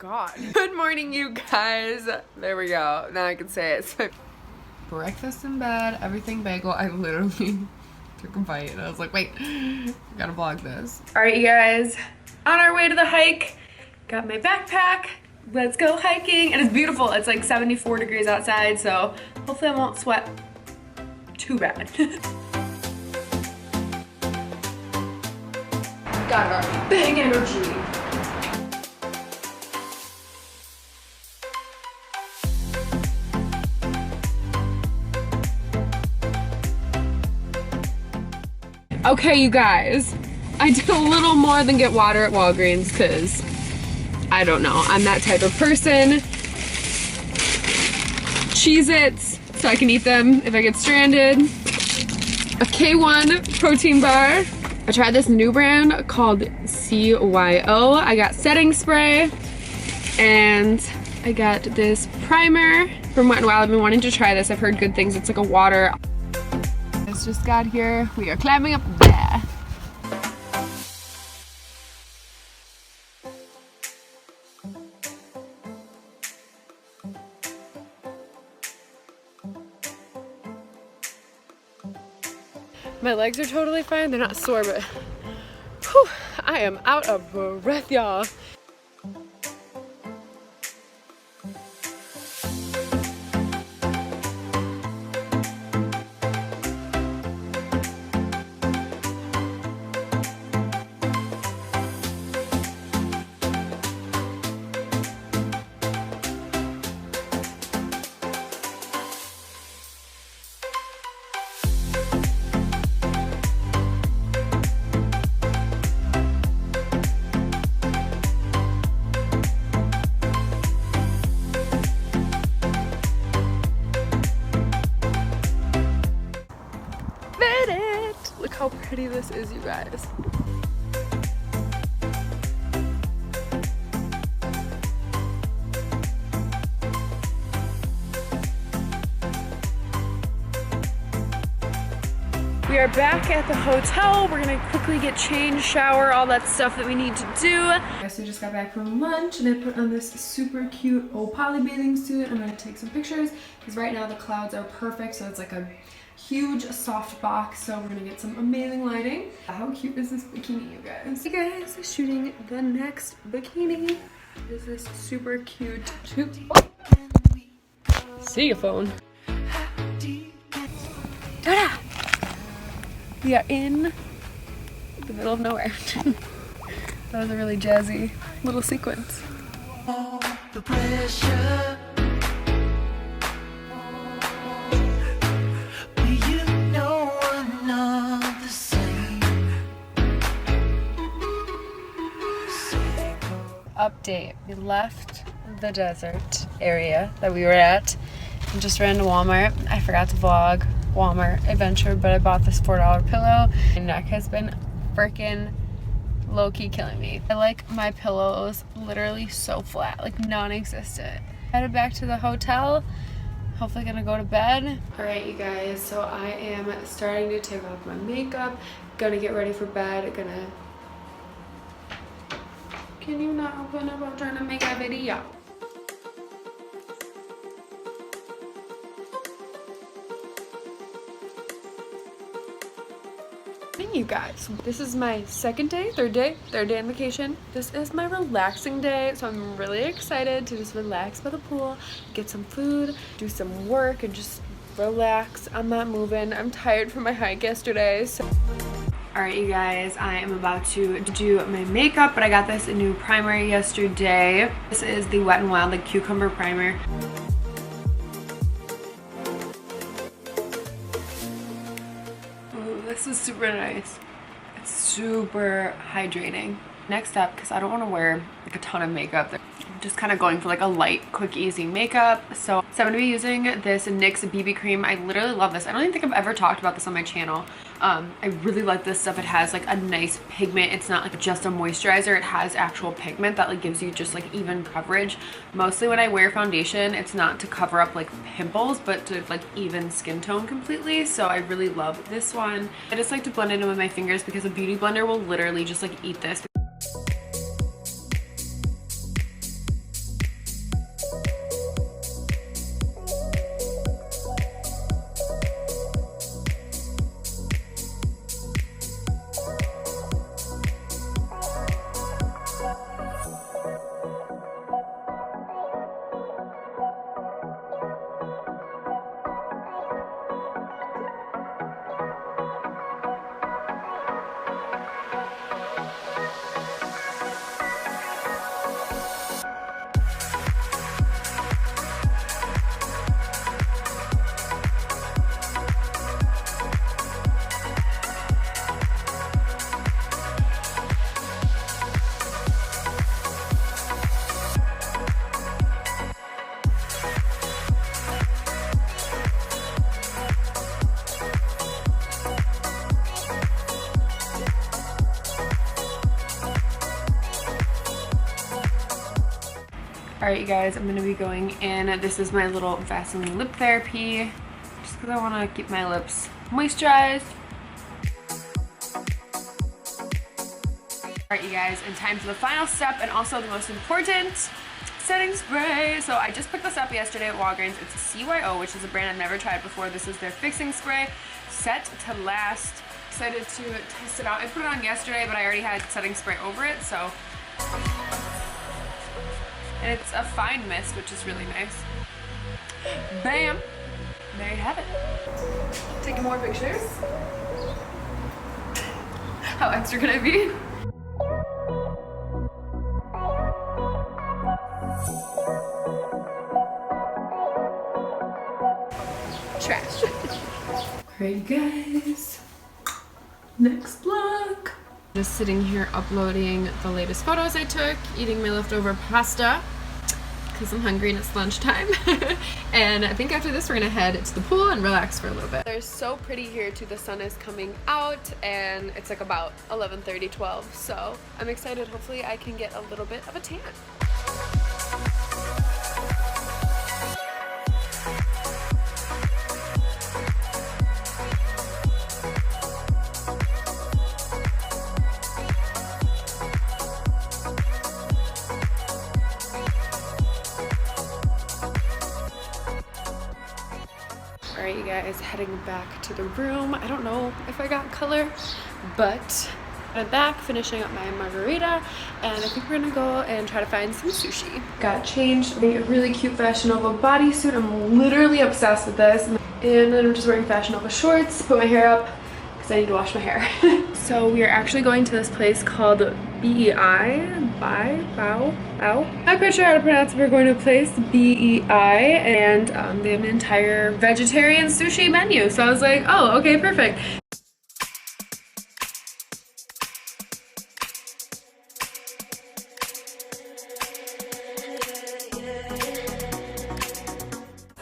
god. Good morning, you guys. There we go. Now I can say it. So, breakfast in bed, everything bagel. I literally took a bite and I was like, wait, I gotta vlog this. All right, you guys, on our way to the hike. Got my backpack. Let's go hiking. And it's beautiful. It's like 74 degrees outside, so hopefully I won't sweat too bad. Got our big energy. Okay, you guys, I did a little more than get water at Walgreens because I don't know, I'm that type of person. Cheez-Its, so I can eat them if I get stranded. A K1 protein bar. I tried this new brand called CYO. I got setting spray and I got this primer from Wet n Wild. I've been wanting to try this. I've heard good things. It's like a water. It's just got here. We are climbing up there. My legs are totally fine. They're not sore, but whew, I am out of breath, y'all. Look how pretty this is, you guys. We are back at the hotel. We're gonna quickly get changed, shower, all that stuff that we need to do. I so just got back from lunch and I put on this super cute old poly bathing suit. I'm gonna take some pictures because right now the clouds are perfect, so it's like a huge soft box, so we're gonna get some amazing lighting. How cute is this bikini, you guys? Hey guys, shooting the next bikini. Is this super cute shoot? See your phone. Ta-da! We are in the middle of nowhere. That was a really jazzy little sequence. The pressure. Update, we left the desert area that we were at and just ran to Walmart. I forgot to vlog Walmart adventure, but I bought this $4 pillow. My neck has been freaking low-key killing me. I like my pillows literally so flat, like non-existent. Headed back to the hotel, hopefully gonna go to bed. All right, you guys, so I am starting to take off my makeup, gonna get ready for bed, Can you not open up? I'm trying to make a video. And you guys, this is my third day on vacation. This is my relaxing day, so I'm really excited to just relax by the pool, get some food, do some work, and just relax. I'm not moving. I'm tired from my hike yesterday, so. Alright, you guys, I am about to do my makeup, but I got this new primer yesterday. This is the Wet n Wild cucumber primer. Ooh, this is super nice. It's super hydrating. Next up, because I don't want to wear like a ton of makeup, I'm just kind of going for like a light, quick, easy makeup. So I'm going to be using this NYX BB cream. I literally love this. I don't even think I've ever talked about this on my channel. I really like this stuff. It has like a nice pigment. It's not like just a moisturizer. It has actual pigment that like gives you just like even coverage. Mostly when I wear foundation, it's not to cover up like pimples, but to like even skin tone completely. So I really love this one. I just like to blend it in with my fingers because a beauty blender will literally just like eat this. Alright you guys, I'm going to be going in. This is my little Vaseline lip therapy, just because I want to keep my lips moisturized. Alright you guys, and time for the final step and also the most important, setting spray. So I just picked this up yesterday at Walgreens. It's a CYO, which is a brand I've never tried before. This is their fixing spray, set to last. Excited to test it out. I put it on yesterday, but I already had setting spray over it, so. And it's a fine mist, which is really nice. Bam! There you have it. Taking more pictures. How extra can I be? Trash. Alright guys, next vlog. Just sitting here uploading the latest photos I took, eating my leftover pasta because I'm hungry and it's lunchtime. And I think after this we're gonna head to the pool and relax for a little bit. They're so pretty here too. The sun is coming out and it's like about 11:30, 12. So I'm excited. Hopefully I can get a little bit of a tan. Alright you guys, heading back to the room. I don't know if I got color, but I'm back finishing up my margarita, and I think we're gonna go and try to find some sushi. Got changed, a really cute Fashion Nova bodysuit. I'm literally obsessed with this. And then I'm just wearing Fashion Nova shorts, put my hair up because I need to wash my hair. So we are actually going to this place called BEI, Bow. I'm not quite sure how to pronounce it. We're going to a place, BEI, and they have an entire vegetarian sushi menu. So I was like, oh, okay, perfect.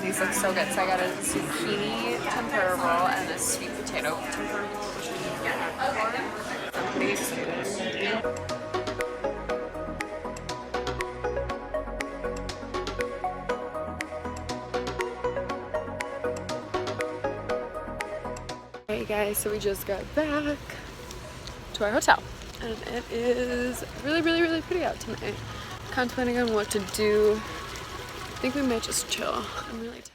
These look so good. So I got a zucchini tempura roll and a sweet potato tempura roll, which we didn't get before. I'm pretty excited. Alright guys, so we just got back to our hotel and it is really pretty out tonight. Contemplating on what to do. I think we might just chill. I'm really tired.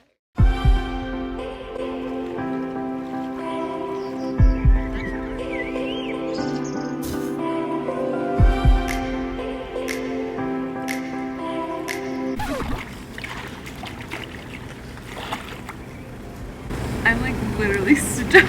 I'm like literally stuck.